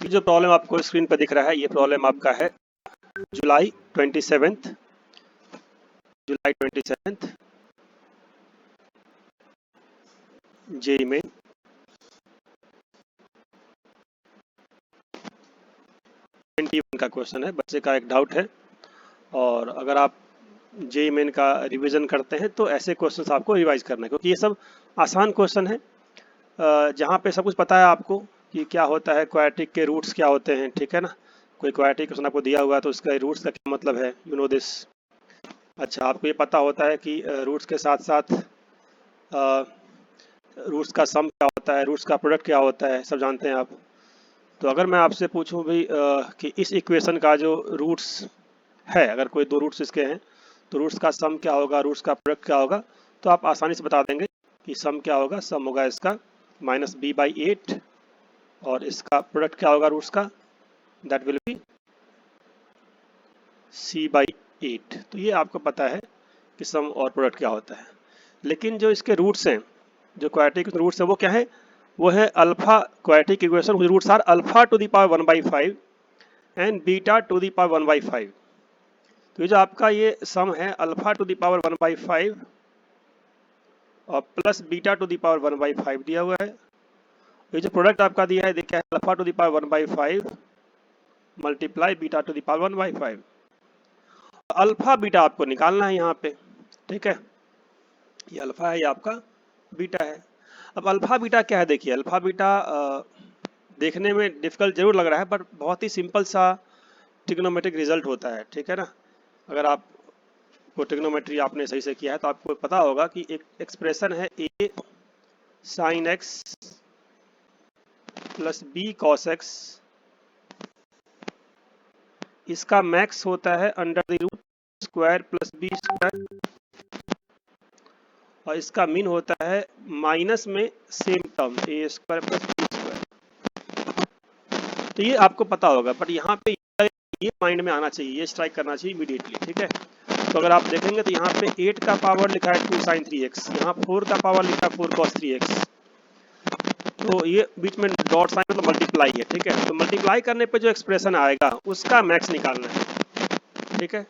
जो प्रॉब्लम आपको स्क्रीन पर दिख रहा है, ये प्रॉब्लम आपका है जुलाई 27 जेई में 21 का क्वेश्चन है। बच्चे का एक डाउट है, और अगर आप जेई मेन का रिवीजन करते हैं तो ऐसे क्वेश्चंस आपको रिवाइज करना है, क्योंकि ये सब आसान क्वेश्चन है जहाँ पे सब कुछ पता है आपको कि क्या होता है, क्वाड्रेटिक के रूट्स क्या होते हैं, ठीक है ना। कोई क्वाड्रेटिक क्वेश्चन आपको दिया हुआ है तो उसका रूट्स का क्या मतलब है, यू नो दिस। अच्छा, आपको ये पता होता है कि रूट्स के साथ साथ रूट्स का सम क्या होता है, रूट्स का प्रोडक्ट क्या होता है, सब जानते हैं आप। तो अगर मैं आपसे पूछूं भाई कि इस इक्वेशन का जो रूट्स है, अगर कोई दो रूट्स इसके हैं तो रूट्स का सम क्या होगा, रूट्स का प्रोडक्ट क्या होगा, तो आप आसानी से बता देंगे कि सम क्या होगा। सम होगा इसका -b/8, और इसका प्रोडक्ट क्या होगा रूट्स का, दैट विल बी c/8। तो ये आपको पता है कि सम और प्रोडक्ट क्या होता है। लेकिन जो इसके रूट्स हैं, जो क्वाड्रेटिक रूट्स हैं, वो क्या है, वो है alpha quadratic equation roots are alpha to the power 1/5 and beta to the power 1/5। तो ये जो आपका ये सम है अल्फा टू द पावर 1/5 और plus beta to the power 1/5 दिया हुआ है। ये जो प्रोडक्ट आपका दिया है, देखिए alpha to the power 1/5 multiply beta to the power 1/5। Alpha beta आपको निकालना है यहाँ पे, ठीक है। ये अल्फा है, ये आपका बीटा है। अब अल्फा बीटा क्या है, देखिए अल्फा बीटा देखने में डिफिकल्ट जरूर लग रहा है, पर बहुत ही सिंपल सा ट्रिग्नोमेट्रिक रिजल्ट होता है, ठीक है ना। अगर आप को ट्रिग्नोमेट्री आपने सही से किया है तो आपको पता होगा कि एक एक्सप्रेशन है a sin x प्लस b cos x, इसका मैक्स होता है under the root square plus b square, और इसका मीन होता है माइनस में same term a square plus b square. तो ये आपको पता होगा, बट यहाँ पे ये माइंड में आना चाहिए, ये स्ट्राइक करना चाहिए इमीडिएटली, ठीक है। तो अगर आप देखेंगे तो यहाँ पे 8 का पावर लिखा है 2 sin 3x, यहाँ 4 का पावर लिखा है 4 cos 3x, तो ये बीच में डॉट साइन मतलब मल्टीप्लाई है, ठीक है। तो मल्टीप्लाई करने पे जो एक्सप्रेशन आएगा उसका मैक्स निकालना है, ठीक है।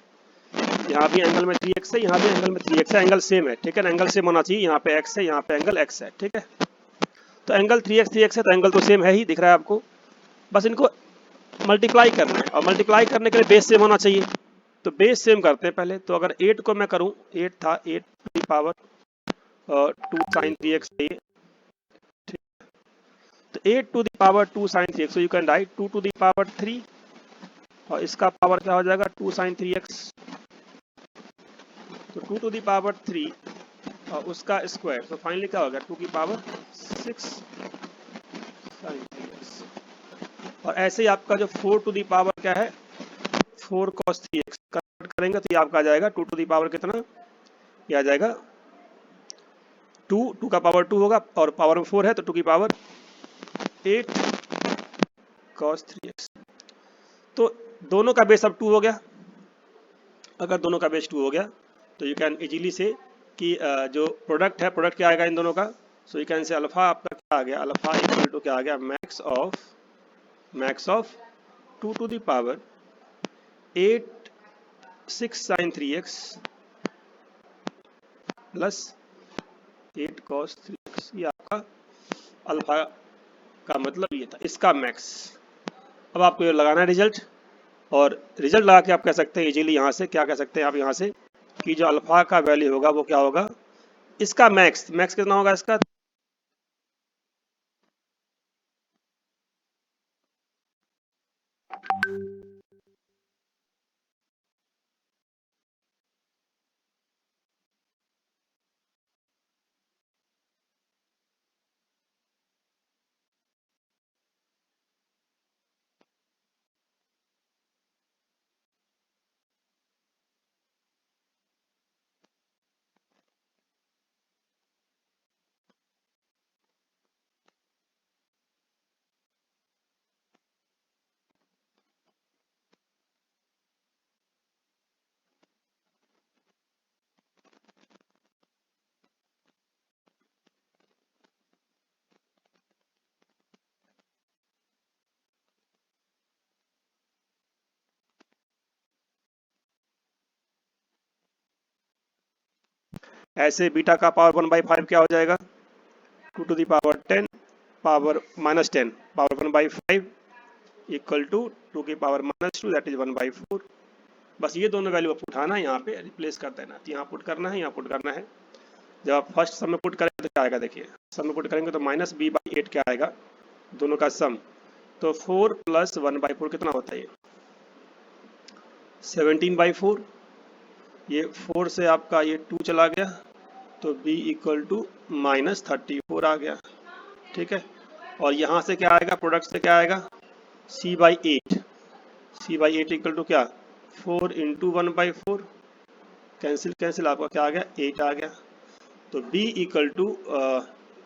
यहाँ भी एंगल में 3x है, यहाँ भी एंगल में 3x है, एंगल सेम है, ठीक है ना। एंगल सेम होना चाहिए, यहाँ पे x है, यहाँ पे एंगल x है, ठीक है। तो एंगल 3x है, तो एंगल तो सेम है ही, दिख रहा है आपको। बस इनको मल्टीप्लाई करना है, और मल्टीप्लाई करने के लिए बेस सेम होना चाहिए। तो बेस सेम करते हैं पहले। तो अगर 8 को मैं करूँ, 8 था, 8 की पावर 2 sin 3x है, तो 8 to the power 2 sin 3x, so you can write 2 to the power 3, और इसका पावर क्या हो जाएगा 2 sin 3x, तो 2 to the power 3 और उसका स्क्वायर, तो फाइनली क्या हो गया 2 की पावर 6 sin 3x। और ऐसे ही आपका जो 4 to the power क्या है 4 cos 3x कन्वर्ट करेंगे तो ये आपका आ जाएगा 2 to the power कितना, ये आ जाएगा 2 का पावर 2 होगा, और पावर में 4 है तो 2 की पावर 8 cos 3x। तो दोनों का बेस अब 2 हो गया। अगर दोनों का बेस 2 हो गया तो यू कैन इजीली से कि जो प्रोडक्ट है, प्रोडक्ट क्या आएगा इन दोनों का। So you can say alpha आपका क्या आ गया, अल्फा इक्वल टू क्या आ गया, max of 2 to the power 8 6 sin 3x plus 8 cos 3x। ये आपका अल्फा का मतलब ये था, इसका मैक्स। अब आपको ये लगाना है रिजल्ट, और रिजल्ट लगा के आप कह सकते हैं इजीली, यहाँ से क्या कह सकते हैं आप, यहाँ से कि जो अल्फा का वैल्यू होगा वो क्या होगा, इसका मैक्स कितना होगा इसका, ऐसे बीटा का पावर 1/5 क्या हो जाएगा, 2 to the power 10 power -10 power 1/5 equal to 2 की पावर -2 दैट इज 1/4। बस ये दोनों वैल्यू आपको उठाना है, यहाँ पे रिप्लेस कर देना, तो यहाँ पुट करना है, यहाँ पुट करना है। जब आप फर्स्ट सम में पुट करेंगे तो क्या आएगा, देखिए सम में पुट करेंगे तो -b/8 क्या आएगा, दोनों का सम, तो 4 + 1/4 कितना होता है, ये 17/4। ये 4 से आपका ये 2 चला गया, तो b इक्वल टू -34 आ गया, ठीक है। और यहाँ से क्या आएगा, प्रोडक्ट से क्या आएगा, c/8, c/8 इक्वल टू क्या, 4 × 1/4, कैंसिल कैंसिल आपका क्या आ गया, 8 आ गया। तो b इक्वल टू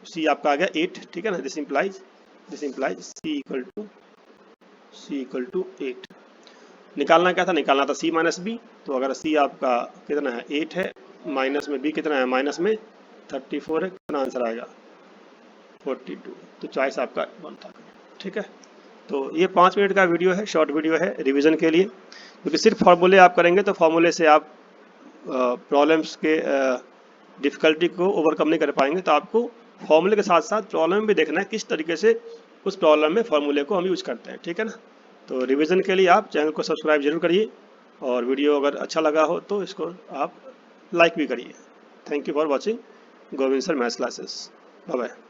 c आपका आ गया 8, ठीक है ना। This implies c equal to 8। निकालना क्या था, निकालना था c - b। तो अगर c आपका कितना है 8 है, माइनस में b कितना है, माइनस में 34 है, कितना आंसर आएगा 42। तो चॉइस आपका 1 था, ठीक है। तो ये 5 मिनट का वीडियो है, शॉर्ट वीडियो है रिवीजन के लिए, क्योंकि सिर्फ फार्मूले आप करेंगे तो फार्मूले से आप प्रॉब्लम्स के डिफ़िकल्टी को ओवरकम नहीं कर पाएंगे। तो आपको फॉर्मूले के साथ साथ प्रॉब्लम भी देखना है, किस तरीके से उस प्रॉब्लम में फॉर्मूले को हम यूज करते हैं, ठीक है ना। तो रिवीजन के लिए आप चैनल को सब्सक्राइब जरूर करिए, और वीडियो अगर अच्छा लगा हो तो इसको आप लाइक भी करिए। Thank you for watching Govind sir maths classes. Bye bye.